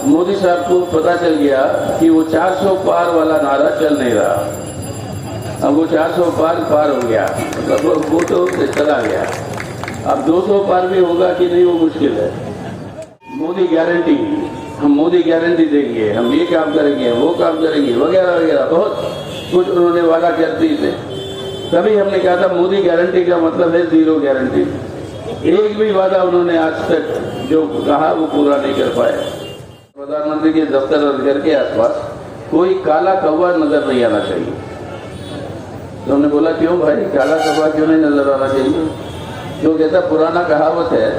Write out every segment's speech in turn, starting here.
मोदी साहब को पता चल गया कि वो 400 पार वाला नारा चल नहीं रहा। अब वो 400 पार हो गया, मतलब वो तो चला गया। अब 200 पार भी होगा कि नहीं वो मुश्किल है। मोदी गारंटी, हम मोदी गारंटी देंगे, हम ये काम करेंगे, वो काम करेंगे, वगैरह वगैरह बहुत कुछ उन्होंने वादा करती थे। तभी हमने कहा था मोदी गारंटी का मतलब है जीरो गारंटी। एक भी वादा उन्होंने आज तक जो कहा वो पूरा नहीं कर पाए। प्रधानमंत्री के दफ्तर और घर के आसपास कोई काला कौवा नजर नहीं आना चाहिए। तो हमने बोला क्यों भाई, काला कौवा क्यों नहीं नजर आना चाहिए? जो कहता पुराना कहावत है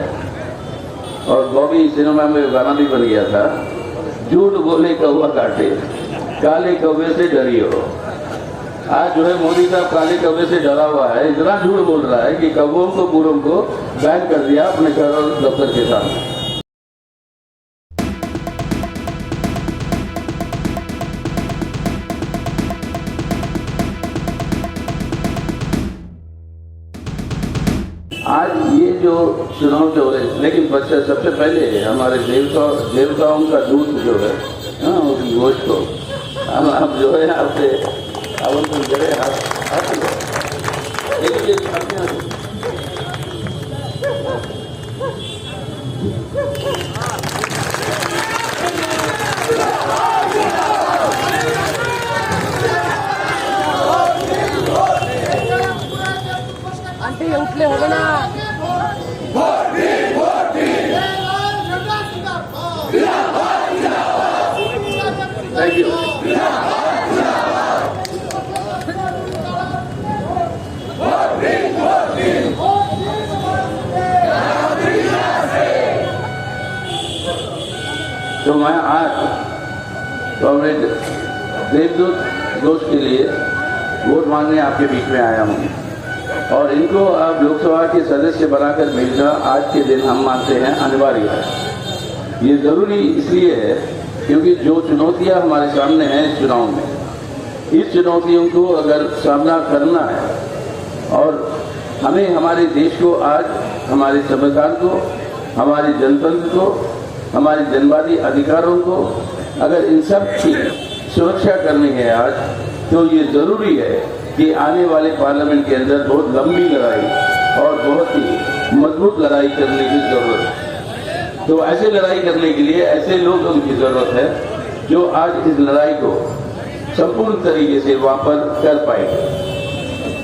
और बॉबी सिनेमा में गाना भी बन गया था, झूठ बोले कौवा काटे, काले कौवे से डरी हो। आज जो है मोदी साहब काले कौवे से डरा हुआ है, इतना झूठ बोल रहा है कि कौवों को पूरों को बैन कर दिया अपने घर और दफ्तर के सामने। आज ये जो चुनाव जो है, लेकिन सबसे पहले हमारे देवताओं का दूध जो है उस गोश्त को हम जो है आपसे आमंत्रण करें। అంటే అవుట్లే होना थैंक यू। तो मैं आज कॉमरेड देवदूत घोष के लिए वोट मांगने आपके बीच में आया हूँ और इनको अब लोकसभा के सदस्य बनाकर भेजना आज के दिन हम मानते हैं अनिवार्य है। ये जरूरी इसलिए है क्योंकि जो चुनौतियां हमारे सामने हैं इस चुनाव में, इस चुनौतियों को अगर सामना करना है और हमें हमारे देश को आज, हमारे संविधान को, हमारे जनतंत्र को, हमारे जनवादी अधिकारों को अगर इन सब की सुरक्षा करनी है आज, तो ये जरूरी है कि आने वाले पार्लियामेंट के अंदर बहुत लंबी लड़ाई और बहुत ही मजबूत लड़ाई करने की जरूरत है। तो ऐसे लड़ाई करने के लिए ऐसे लोगों की जरूरत है जो आज इस लड़ाई को संपूर्ण तरीके से वहां पर कर पाएंगे।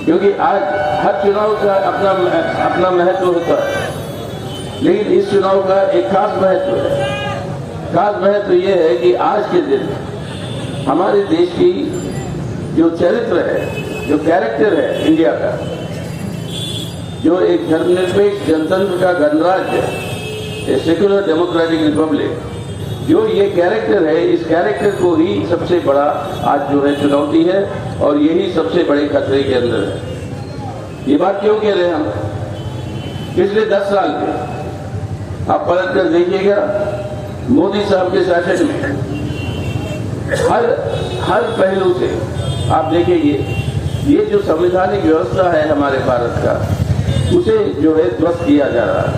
क्योंकि आज हर चुनाव का अपना महत्व होता है, लेकिन इस चुनाव का एक खास महत्व है। खास महत्व ये है कि आज के दिन हमारे देश की जो चरित्र है, जो कैरेक्टर है इंडिया का, जो एक धर्मनिरपेक्ष जनतंत्र का गणराज्य है, सेक्युलर डेमोक्रेटिक रिपब्लिक, जो ये कैरेक्टर है, इस कैरेक्टर को ही सबसे बड़ा आज जो है चुनौती है और यही सबसे बड़े खतरे के अंदर है। ये बात क्यों कह रहे हैं हम? पिछले 10 साल में आप पलट कर देखिएगा, मोदी साहब के शासन में हर पहलू से आप देखेंगे ये जो संवैधानिक व्यवस्था है हमारे भारत का, उसे जो है ध्वस्त किया जा रहा है।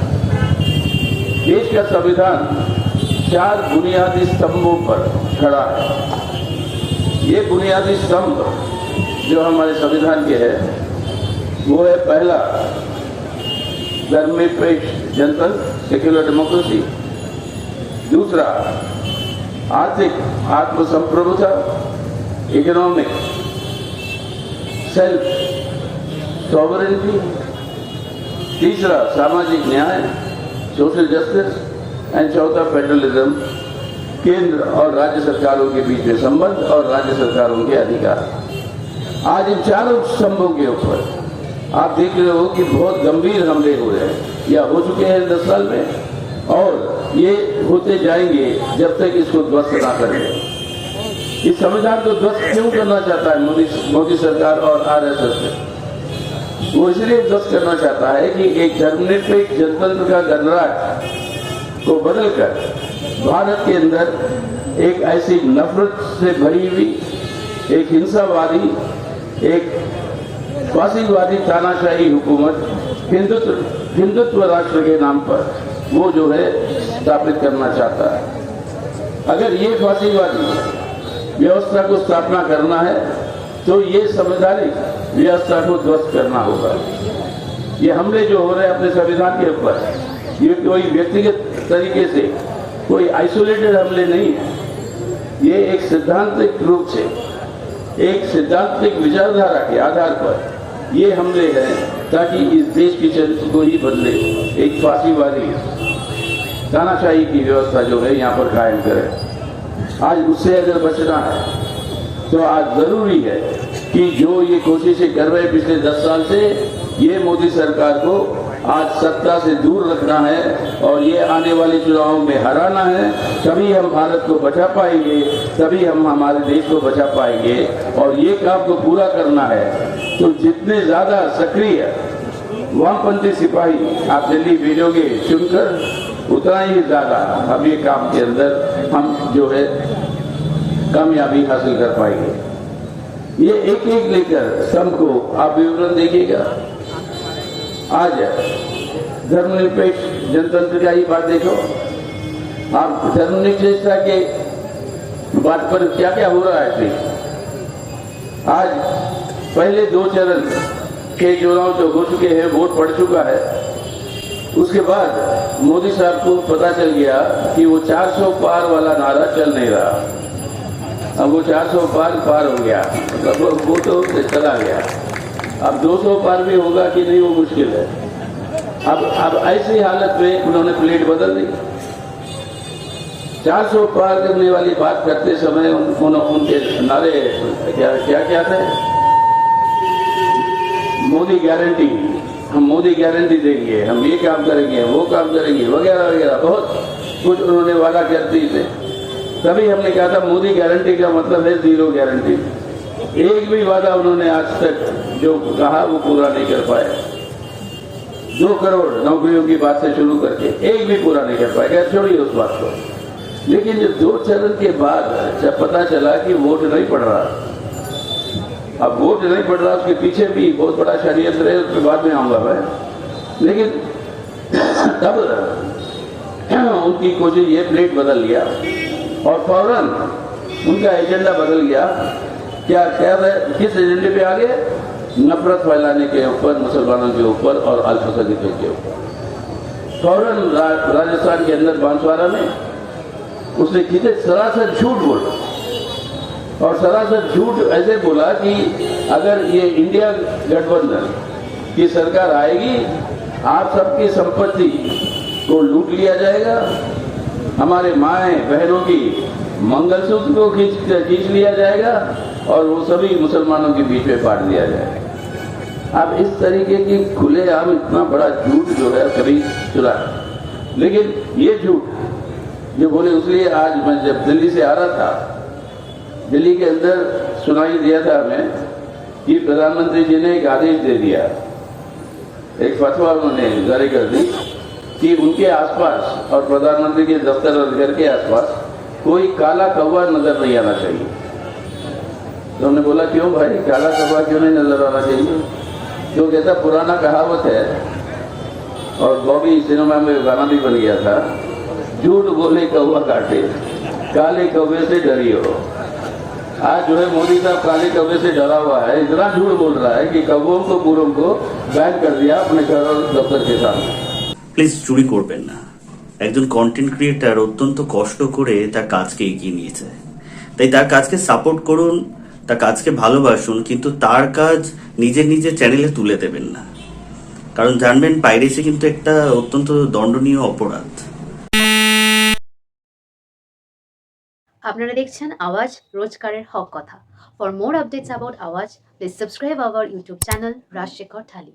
देश का संविधान 4 बुनियादी स्तंभों पर खड़ा है। ये बुनियादी स्तंभ जो हमारे संविधान के है वो है, पहला धर्मनिरपेक्ष जनतंत्र, सेक्युलर डेमोक्रेसी। दूसरा आर्थिक आत्मसंप्रभुता, इकोनॉमिक सेल्फ सॉवरेनिटी। तीसरा सामाजिक न्याय, सोशल जस्टिस एंड चौथा फेडरलिज्म, केंद्र और राज्य सरकारों के बीच में संबंध और राज्य सरकारों के अधिकार। आज इन चारों स्तंभों के ऊपर आप देख रहे हो कि बहुत गंभीर हमले हो रहे हैं या हो चुके हैं 10 साल में, और ये होते जाएंगे जब तक इसको ध्वस्त ना करें। इस संविधान को ध्वस्त क्यों करना चाहता है मोदी सरकार और आरएसएस? वो इसलिए ध्वस्त करना चाहता है कि एक धर्मनिरपेक्ष जनतंत्र का गणराज्य को बदलकर भारत के अंदर एक ऐसी नफरत से भरी हुई, एक हिंसावादी, एक फासीवादी तानाशाही हुकूमत, हिंदुत्व राष्ट्र के नाम पर वो जो है स्थापित करना चाहता है। अगर ये फांसीवादी व्यवस्था को स्थापना करना है तो ये संवैधानिक व्यवस्था को ध्वस्त करना होगा। ये हमले जो हो रहे हैं अपने संविधान के ऊपर, ये कोई व्यक्तिगत तरीके से कोई आइसोलेटेड हमले नहीं है, ये एक सिद्धांतिक रूप से, एक सिद्धांतिक विचारधारा के आधार पर ये हमले हैं ताकि इस देश की चरित्र को ही बदले एक फांसीवादी तानाशाही की व्यवस्था जो है यहाँ पर कायम करे। आज उससे अगर बचना है तो आज जरूरी है कि जो ये कोशिशें कर रहे हैं पिछले 10 साल से, ये मोदी सरकार को आज सत्ता से दूर रखना है और ये आने वाले चुनावों में हराना है। तभी हम भारत को बचा पाएंगे, तभी हम हमारे देश को बचा पाएंगे। और ये काम को पूरा करना है तो जितने ज्यादा सक्रिय वामपंथी सिपाही आप दिल्ली भेजोगे चुनकर, उतना ही ज्यादा हम ये काम के अंदर हम जो है कामयाबी हासिल कर पाएंगे। ये एक एक लेकर सबको आप विवरण देखिएगा। आज धर्मनिरपेक्ष जनतंत्र का ही बात देखो, आप धर्मनिरपेक्षता के बात पर क्या क्या हो रहा है। आज पहले 2 चरण के चुनाव जो हो चुके हैं, वोट पड़ चुका है। उसके बाद मोदी साहब को पता चल गया कि वो 400 पार वाला नारा चल नहीं रहा। अब वो 400 पार हो गया, मतलब वो तो चला गया। अब 200 पार भी होगा कि नहीं वो मुश्किल है। अब ऐसी हालत में उन्होंने प्लेट बदल दी। 400 पार करने वाली बात करते समय उनके नारे क्या थे? मोदी गारंटी, हम मोदी गारंटी देंगे, हम ये काम करेंगे, वो काम करेंगे, वगैरह वगैरह बहुत कुछ उन्होंने वादा कर दी थे। तभी हमने कहा था मोदी गारंटी का मतलब है 0 गारंटी। एक भी वादा उन्होंने आज तक जो कहा वो पूरा नहीं कर पाए। 2 करोड़ नौकरियों की बात से शुरू करके एक भी पूरा नहीं कर पाए। छोड़िए उस बात को। लेकिन जो 2 चरण के बाद जब पता चला कि वोट नहीं पड़ रहा, अब वोट नहीं पड़ रहा, उसके पीछे भी बहुत बड़ा षड्यंत्र है, उसके बाद में आऊंगा मैं। लेकिन तब उनकी कोशिश ये प्लेट बदल लिया और फौरन उनका एजेंडा बदल गया। क्या किस एजेंडे पे आगे? नफरत फैलाने के ऊपर, मुसलमानों के ऊपर और अल्पसंख्यकों के ऊपर। फौरन राजस्थान के अंदर बांसवाड़ा में उसने सीधे सरासर झूठ बोला, और सरासर झूठ ऐसे बोला कि अगर ये इंडिया गठबंधन की सरकार आएगी, आप सबकी संपत्ति को लूट लिया जाएगा, हमारे माए बहनों की मंगलसूत्र को खींच लिया जाएगा और वो सभी मुसलमानों के बीच में बांट दिया जाएगा। अब इस तरीके की खुलेआम इतना बड़ा झूठ जो है कभी सुना। लेकिन ये झूठ जो बोले, इसलिए आज मैं जब दिल्ली से आ रहा था, दिल्ली के अंदर सुनाई दिया था हमें कि प्रधानमंत्री जी ने एक आदेश दे दिया, एक फतवा उन्होंने जारी कर दी कि उनके आसपास और प्रधानमंत्री के दफ्तर और घर के आसपास कोई काला कौवा नजर नहीं आना चाहिए। तो हमने बोला क्यों भाई, काला कौवा क्यों नहीं नजर आना चाहिए? तो कहता पुराना कहावत है, और बॉबी सिनेमा में गाना भी बन गया था, झूठ बोले कौवा काटे, काले कौवे से डरी हो। आज जो है मोदी साहब काले कौवे से डरा हुआ है, इतना झूठ बोल रहा है कि कौवों को पूरों को बैन कर दिया अपने घर और दफ्तर के सामने। প্লিজ চুরি করবেন না। একজন কন্টেন্ট ক্রিয়েটার অত্যন্ত কষ্ট করে তার কাজকে এগিয়ে নিয়েছে, তাই তার কাজকে সাপোর্ট করুন, তার কাজকে ভালোবাসুন, কিন্তু তার কাজ নিজের চ্যানেলে তুলে দেবেন না, কারণ জানবেন পাইরেসি কিন্তু একটা অত্যন্ত দণ্ডনীয় অপরাধ। আপনারা দেখছেন আওয়াজ, রোজকারের হক কথা। For more updates about Awaaz, please subscribe our YouTube channel Rajshekhar thali.